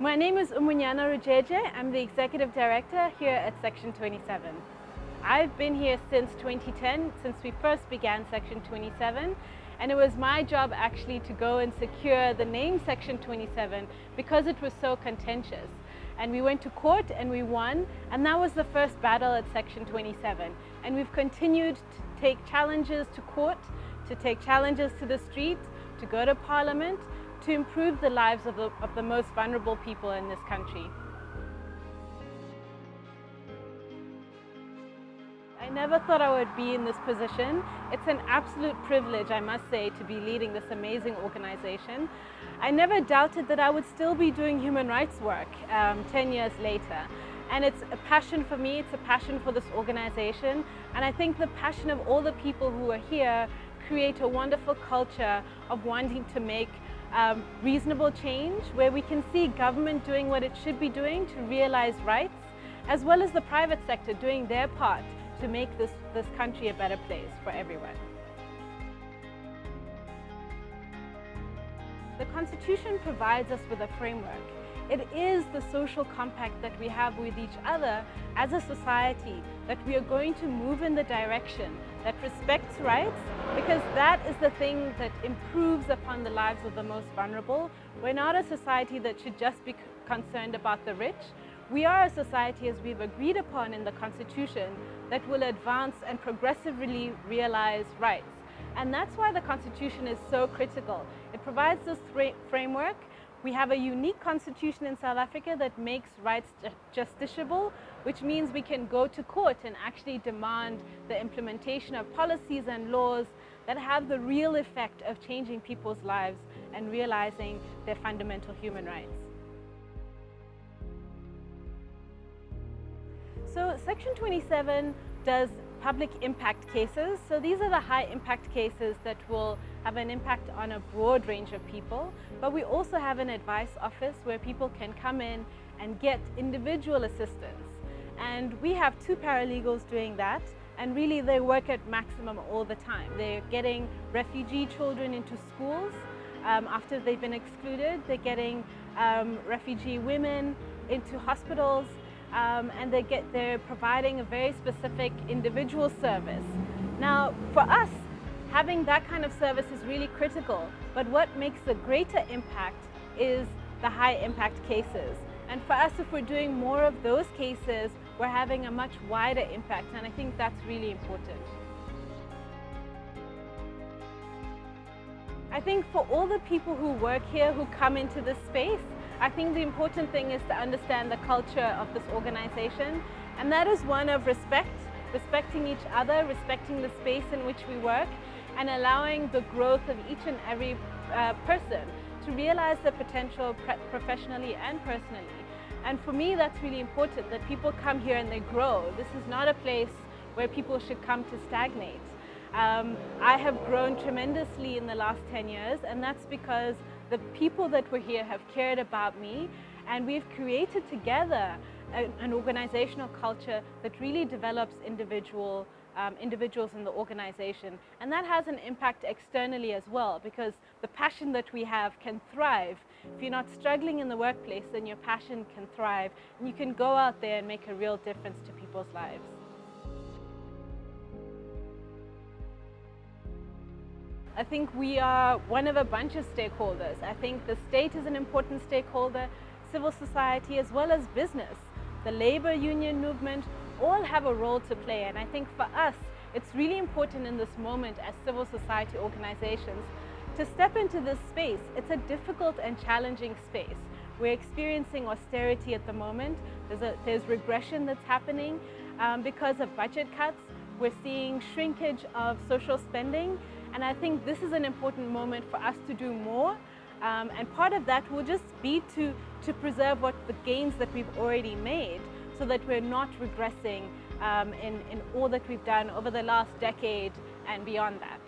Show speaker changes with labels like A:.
A: My name is Umunyana Rugege. I'm the Executive Director here at Section 27. I've been here since 2010, since we first began Section 27, and it was my job actually to go and secure the name Section 27 because it was so contentious. And we went to court and we won, and that was the first battle at Section 27. And we've continued to take challenges to court, to take challenges to the street, to go to Parliament, to improve the lives of the most vulnerable people in this country. I never thought I would be in this position. It's an absolute privilege, I must say, to be leading this amazing organization. I never doubted that I would still be doing human rights work 10 years later. And it's a passion for me, it's a passion for this organization. And I think the passion of all the people who are here create a wonderful culture of wanting to make reasonable change, where we can see government doing what it should be doing to realize rights, as well as the private sector doing their part to make this country a better place for everyone. The Constitution provides us with a framework. It is the social compact that we have with each other as a society, that we are going to move in the direction that respects rights, because that is the thing that improves upon the lives of the most vulnerable. We're not a society that should just be concerned about the rich. We are a society, as we've agreed upon in the Constitution, that will advance and progressively realize rights. And that's why the Constitution is so critical. It provides this framework. We have a unique constitution in South Africa that makes rights justiciable, which means we can go to court and actually demand the implementation of policies and laws that have the real effect of changing people's lives and realizing their fundamental human rights. So Section 27 does public impact cases. So these are the high impact cases that will have an impact on a broad range of people. But we also have an advice office where people can come in and get individual assistance. And we have 2 paralegals doing that. And really they work at maximum all the time. They're getting refugee children into schools after they've been excluded. They're getting refugee women into hospitals. And they're providing a very specific individual service. Now, for us, having that kind of service is really critical, but what makes a greater impact is the high impact cases. And for us, if we're doing more of those cases, we're having a much wider impact, and I think that's really important. I think for all the people who work here, who come into this space, I think the important thing is to understand the culture of this organization, and that is one of respect, respecting each other, respecting the space in which we work, and allowing the growth of each and every person to realize their potential professionally and personally. And for me, that's really important, that people come here and they grow. This is not a place where people should come to stagnate. I have grown tremendously in the last 10 years, and that's because the people that were here have cared about me, and we've created together an organizational culture that really develops individuals in the organization. And that has an impact externally as well, because the passion that we have can thrive. If you're not struggling in the workplace, then your passion can thrive, and you can go out there and make a real difference to people's lives. I think we are one of a bunch of stakeholders. I think the state is an important stakeholder, civil society, as well as business. The labor union movement all have a role to play, and I think for us, it's really important in this moment as civil society organizations to step into this space. It's a difficult and challenging space. We're experiencing austerity at the moment. There's regression that's happening because of budget cuts. We're seeing shrinkage of social spending. And I think this is an important moment for us to do more. And part of that will just be to preserve the gains that we've already made, so that we're not regressing in all that we've done over the last decade and beyond that.